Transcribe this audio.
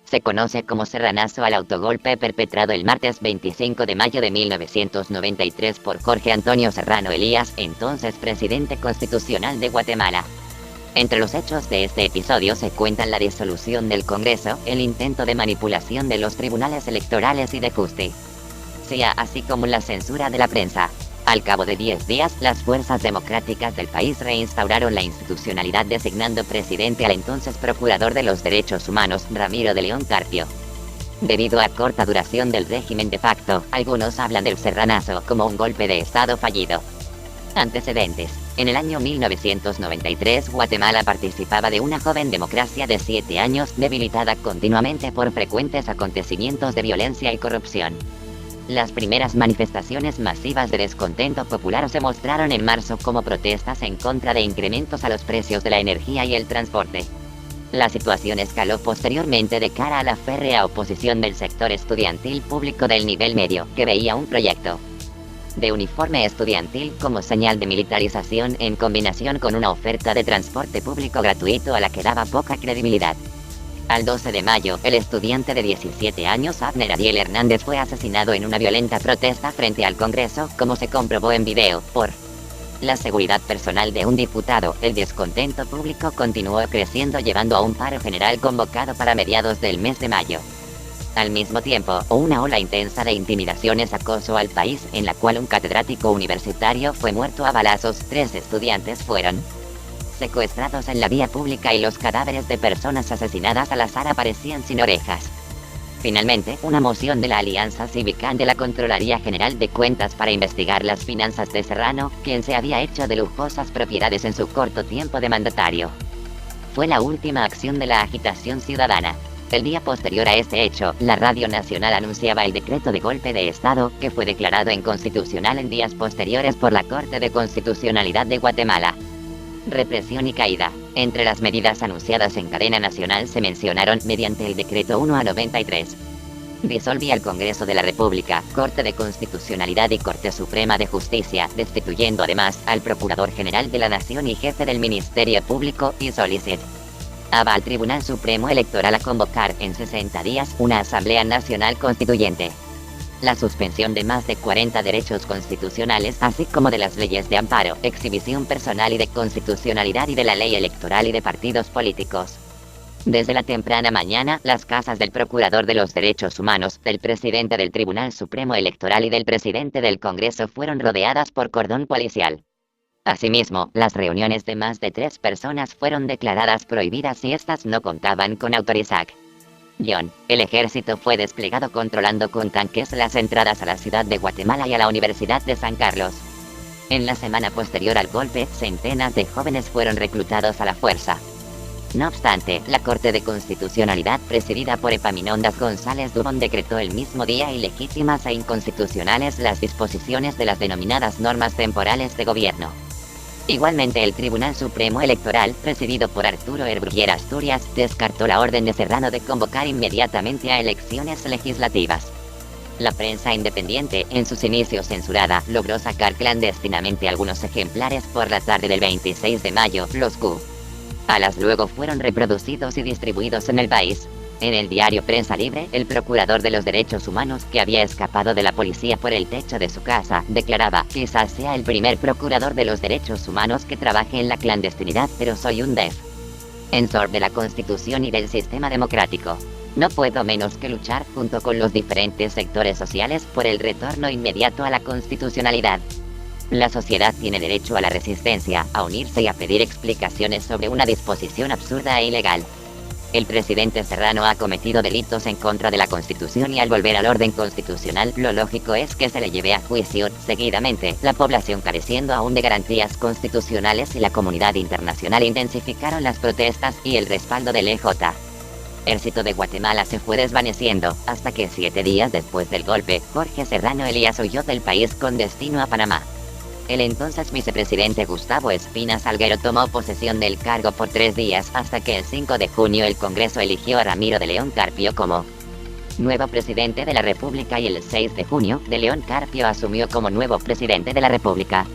Se conoce como serranazo al autogolpe perpetrado el martes 25 de mayo de 1993 por Jorge Antonio Serrano Elías, entonces presidente constitucional de Guatemala. Entre los hechos de este episodio se cuentan la disolución del Congreso, el intento de manipulación de los tribunales electorales y de justicia, así como la censura de la prensa. Al cabo de 10 días, las fuerzas democráticas del país reinstauraron la institucionalidad designando presidente al entonces Procurador de los Derechos Humanos, Ramiro de León Carpio. Debido a corta duración del régimen de facto, algunos hablan del serranazo como un golpe de Estado fallido. Antecedentes. En el año 1993, Guatemala participaba de una joven democracia de 7 años, debilitada continuamente por frecuentes acontecimientos de violencia y corrupción. Las primeras manifestaciones masivas de descontento popular se mostraron en marzo como protestas en contra de incrementos a los precios de la energía y el transporte. La situación escaló posteriormente de cara a la férrea oposición del sector estudiantil público del nivel medio, que veía un proyecto de uniforme estudiantil como señal de militarización en combinación con una oferta de transporte público gratuito a la que daba poca credibilidad. Al 12 de mayo, el estudiante de 17 años Abner Ariel Hernández fue asesinado en una violenta protesta frente al Congreso, como se comprobó en video, por la seguridad personal de un diputado. El descontento público continuó creciendo llevando a un paro general convocado para mediados del mes de mayo. Al mismo tiempo, una ola intensa de intimidaciones acosó al país, en la cual un catedrático universitario fue muerto a balazos, 3 estudiantes fueron secuestrados en la vía pública y los cadáveres de personas asesinadas al azar aparecían sin orejas. Finalmente, una moción de la Alianza Cívica ante la Contraloría General de Cuentas para investigar las finanzas de Serrano, quien se había hecho de lujosas propiedades en su corto tiempo de mandatario. Fue la última acción de la agitación ciudadana. El día posterior a este hecho, la Radio Nacional anunciaba el decreto de golpe de Estado, que fue declarado inconstitucional en días posteriores por la Corte de Constitucionalidad de Guatemala. Represión y caída. Entre las medidas anunciadas en cadena nacional se mencionaron mediante el decreto 1/93. Disolvía el Congreso de la República, Corte de Constitucionalidad y Corte Suprema de Justicia, destituyendo además al Procurador General de la Nación y jefe del Ministerio Público, y solicitaba al Tribunal Supremo Electoral a convocar en 60 días una Asamblea Nacional Constituyente. La suspensión de más de 40 derechos constitucionales, así como de las leyes de amparo, exhibición personal y de constitucionalidad y de la ley electoral y de partidos políticos. Desde la temprana mañana, las casas del Procurador de los Derechos Humanos, del presidente del Tribunal Supremo Electoral y del presidente del Congreso fueron rodeadas por cordón policial. Asimismo, las reuniones de más de 3 personas fueron declaradas prohibidas si estas no contaban con autorización. El ejército fue desplegado controlando con tanques las entradas a la ciudad de Guatemala y a la Universidad de San Carlos. En la semana posterior al golpe, centenas de jóvenes fueron reclutados a la fuerza. No obstante, la Corte de Constitucionalidad, presidida por Epaminondas González Dubón, decretó el mismo día ilegítimas e inconstitucionales las disposiciones de las denominadas normas temporales de gobierno. Igualmente, el Tribunal Supremo Electoral, presidido por Arturo Erbruguer Asturias, descartó la orden de Serrano de convocar inmediatamente a elecciones legislativas. La prensa independiente, en sus inicios censurada, logró sacar clandestinamente algunos ejemplares por la tarde del 26 de mayo, los cuales luego fueron reproducidos y distribuidos en el país. En el diario Prensa Libre, el Procurador de los Derechos Humanos, que había escapado de la policía por el techo de su casa, declaraba: quizás sea el primer Procurador de los Derechos Humanos que trabaje en la clandestinidad, pero soy un defensor de la Constitución y del sistema democrático. No puedo menos que luchar, junto con los diferentes sectores sociales, por el retorno inmediato a la constitucionalidad. La sociedad tiene derecho a la resistencia, a unirse y a pedir explicaciones sobre una disposición absurda e ilegal. El presidente Serrano ha cometido delitos en contra de la Constitución y al volver al orden constitucional, lo lógico es que se le lleve a juicio. Seguidamente, la población, careciendo aún de garantías constitucionales, y la comunidad internacional intensificaron las protestas y el respaldo del Ejército de Guatemala se fue desvaneciendo, hasta que 7 días después del golpe, Jorge Serrano Elías huyó del país con destino a Panamá. El entonces vicepresidente Gustavo Espina Salguero tomó posesión del cargo por 3 días, hasta que el 5 de junio el Congreso eligió a Ramiro de León Carpio como nuevo presidente de la República y el 6 de junio, de León Carpio asumió como nuevo presidente de la República.